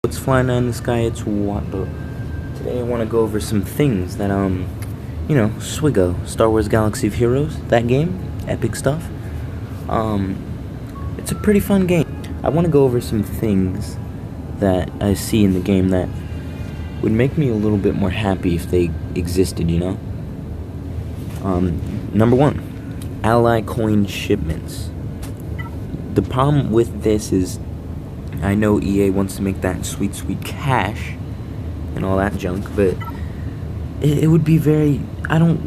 What's flying in the sky? It's Watto. Today I want to go over some things that SWGOH, Star Wars Galaxy of Heroes, that game, epic stuff. It's a pretty fun game. I want to go over some things that I see in the game that would make me a little bit more happy if they existed, you know? Number one, ally coin shipments. The problem with this is, I know EA wants to make that sweet, sweet cash and all that junk, but it would be very,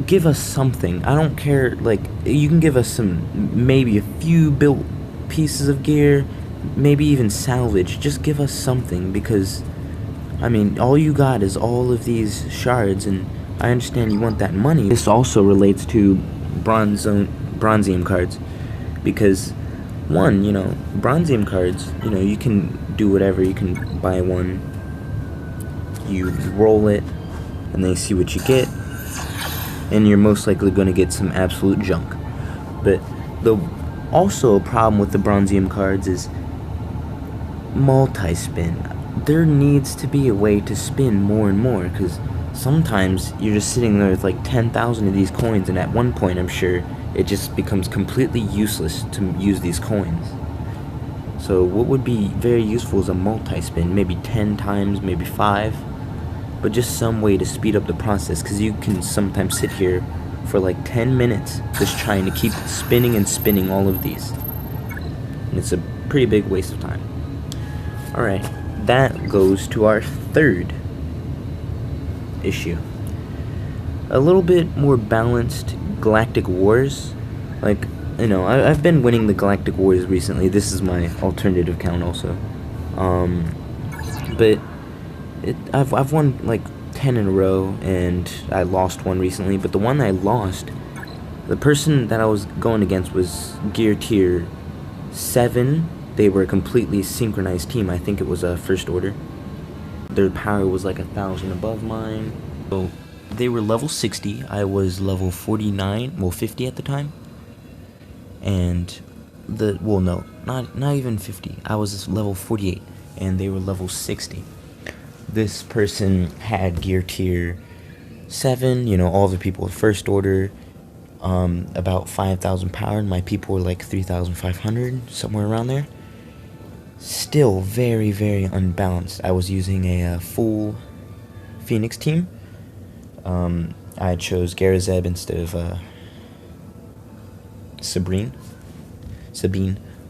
give us something. I don't care, like, you can give us maybe a few built pieces of gear, maybe even salvage. Just give us something, because, I mean, all you got is all of these shards, and I understand you want that money. This also relates to Bronzium cards, because one, Bronzium cards, you can do whatever. You can buy one, you roll it, and they see what you get, and you're most likely going to get some absolute junk. But also a problem with the Bronzium cards is multi-spin. There needs to be a way to spin more and more, because sometimes you're just sitting there with like 10,000 of these coins, and at one point I'm sure it just becomes completely useless to use these coins. So what would be very useful is a multi-spin, maybe 10 times, maybe 5, but just some way to speed up the process, because you can sometimes sit here for like 10 minutes just trying to keep spinning and spinning all of these, and it's a pretty big waste of time. Alright, that goes to our third issue. A little bit more balanced Galactic Wars. Like, I've been winning the Galactic Wars recently. This is my alternative account also. But I've won like 10 in a row, and I lost one recently. But the one I lost, the person that I was going against was Gear Tier 7. They were a completely synchronized team. I think it was a First Order. Their power was like 1,000 above mine. So they were level 60. I was level 49, well 50 at the time. And not even 50. I was level 48, and they were level 60. This person had Gear Tier 7. All the people with First Order, about 5,000 power, and my people were like 3,500, somewhere around there. Still very, very unbalanced. I was using a full Phoenix team. I chose Garazeb instead of Sabine.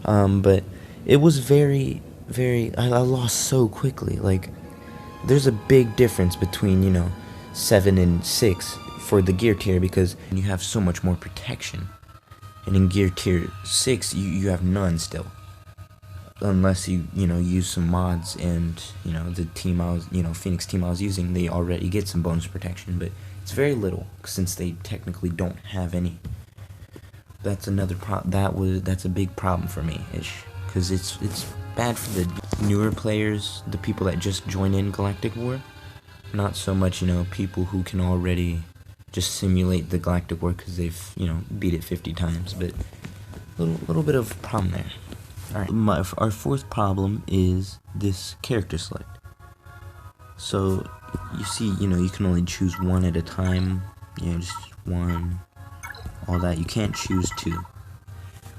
But it was very, very, I lost so quickly. Like, there's a big difference between, 7 and 6 for the Gear Tier, because you have so much more protection. And in Gear Tier 6, you have none still. Unless you use some mods, and the team Phoenix team I was using, they already get some bonus protection, but it's very little since they technically don't have any. That's another that's a big problem for me, because it's bad for the newer players, the people that just join in Galactic War. Not so much people who can already just simulate the Galactic War because they've beat it 50 times, but little bit of problem there. Alright, our fourth problem is this character select. So, you see, you can only choose one at a time, just one, all that. You can't choose two.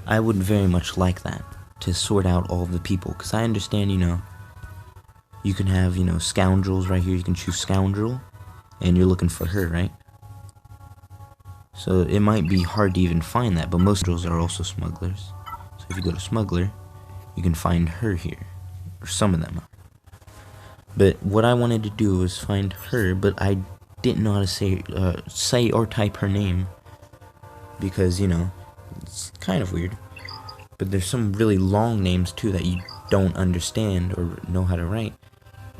I would very much like that, to sort out all of the people, because I understand, you can have, scoundrels right here. You can choose scoundrel, and you're looking for her, right? So, it might be hard to even find that, but most scoundrels are also smugglers. So, if you go to smuggler, you can find her here, or some of them are. But what I wanted to do was find her, but I didn't know how to say or type her name, because it's kind of weird. But there's some really long names too that you don't understand or know how to write,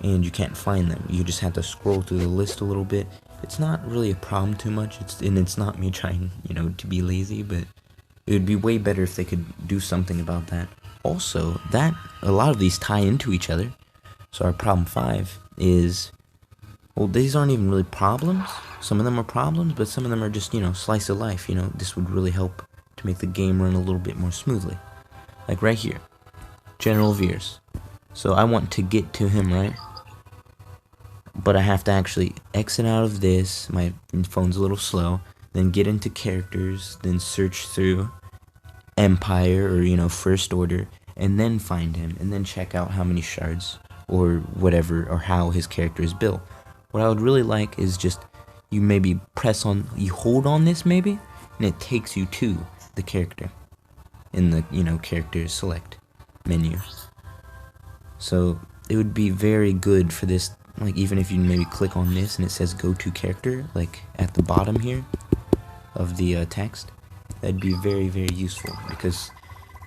and you can't find them. You just have to scroll through the list a little bit. It's not really a problem too much. It's not me trying to be lazy, but it would be way better if they could do something about that. Also, a lot of these tie into each other. So our problem 5 is, well, these aren't even really problems. Some of them are problems, but some of them are just, slice of life. This would really help to make the game run a little bit more smoothly. Like right here, General Veers. So I want to get to him, right? But I have to actually exit out of this. My phone's a little slow. Then get into characters. Then search through Empire or, you know, First Order. And then find him. And then check out how many shards or whatever, or how his character is built. What I would really like is just you maybe press on, you hold on this maybe, and it takes you to the character in the, you know, character select menu. So it would be very good for this, like even if you maybe click on this and it says go to character, like at the bottom here of the text, that'd be very, very useful, because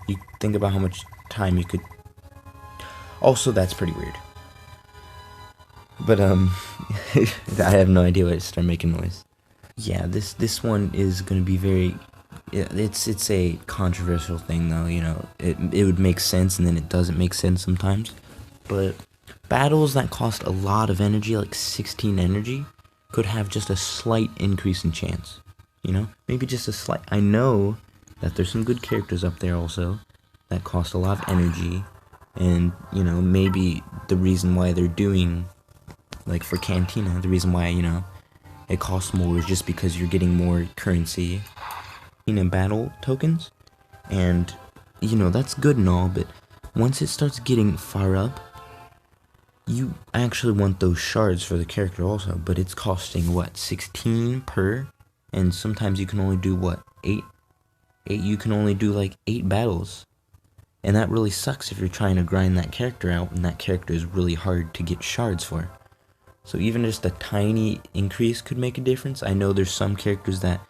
you think about how much time you could. Also, that's pretty weird. But I have no idea why it started making noise. Yeah, this one is gonna be very. It's a controversial thing though. You know, it would make sense and then it doesn't make sense sometimes. But battles that cost a lot of energy, like 16 energy, could have just a slight increase in chance. You know, maybe just a slight. I know that there's some good characters up there also that cost a lot of energy, and you know, maybe the reason why they're doing, like for Cantina, the reason why, you know, it costs more is just because you're getting more currency, you know, battle tokens. And, you know, that's good and all, but once it starts getting far up, you actually want those shards for the character also, but it's costing, what, 16 per? And sometimes you can only do, what, 8? You can only do, like, 8 battles. And that really sucks if you're trying to grind that character out, and that character is really hard to get shards for. So even just a tiny increase could make a difference. I know there's some characters that,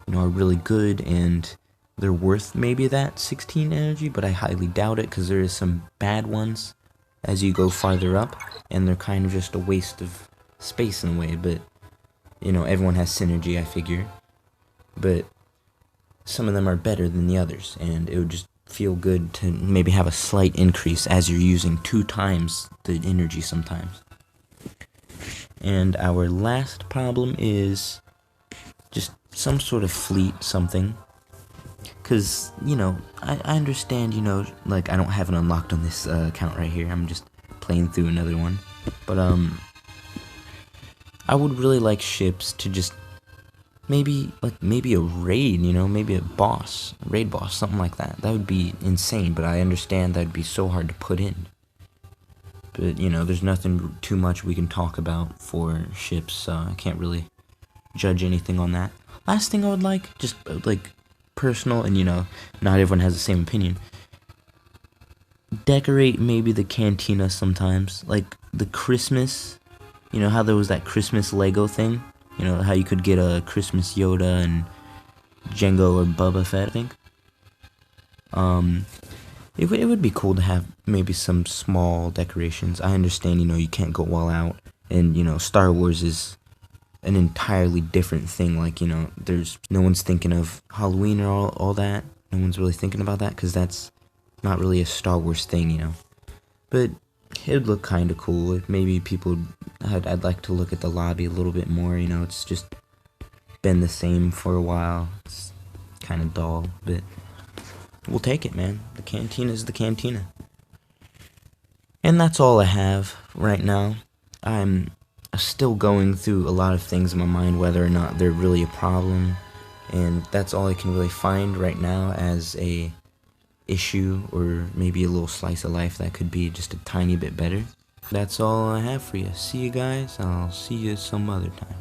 you know, are really good and they're worth maybe that 16 energy, but I highly doubt it, because there is some bad ones as you go farther up, and they're kind of just a waste of space in a way. But, you know, everyone has synergy, I figure. But some of them are better than the others, and it would just feel good to maybe have a slight increase as you're using 2 times the energy sometimes. And our last problem is just some sort of fleet something. Because, you know, I understand, you know, like I don't have it unlocked on this account right here. I'm just playing through another one. But, I would really like ships to just maybe a raid, you know, maybe a raid boss, something like that. That would be insane, but I understand that'd be so hard to put in. But, you know, there's nothing too much we can talk about for ships, so I can't really judge anything on that. Last thing I would like, just, like, personal, and, you know, not everyone has the same opinion. Decorate maybe the cantina sometimes. Like, the Christmas, you know how there was that Christmas Lego thing? You know, how you could get a Christmas Yoda and Jango or Boba Fett, I think. It would be cool to have maybe some small decorations. I understand, you know, you can't go all out. And, you know, Star Wars is an entirely different thing. Like, you know, there's no one's thinking of Halloween or all that. No one's really thinking about that, because that's not really a Star Wars thing, you know. But it would look kind of cool. If maybe people, I'd like to look at the lobby a little bit more, you know. It's just been the same for a while. It's kind of dull, but we'll take it, man. The cantina is the cantina. And that's all I have right now. I'm still going through a lot of things in my mind, whether or not they're really a problem, and that's all I can really find right now as a issue, or maybe a little slice of life that could be just a tiny bit better. That's all I have for you. See you guys. I'll see you some other time.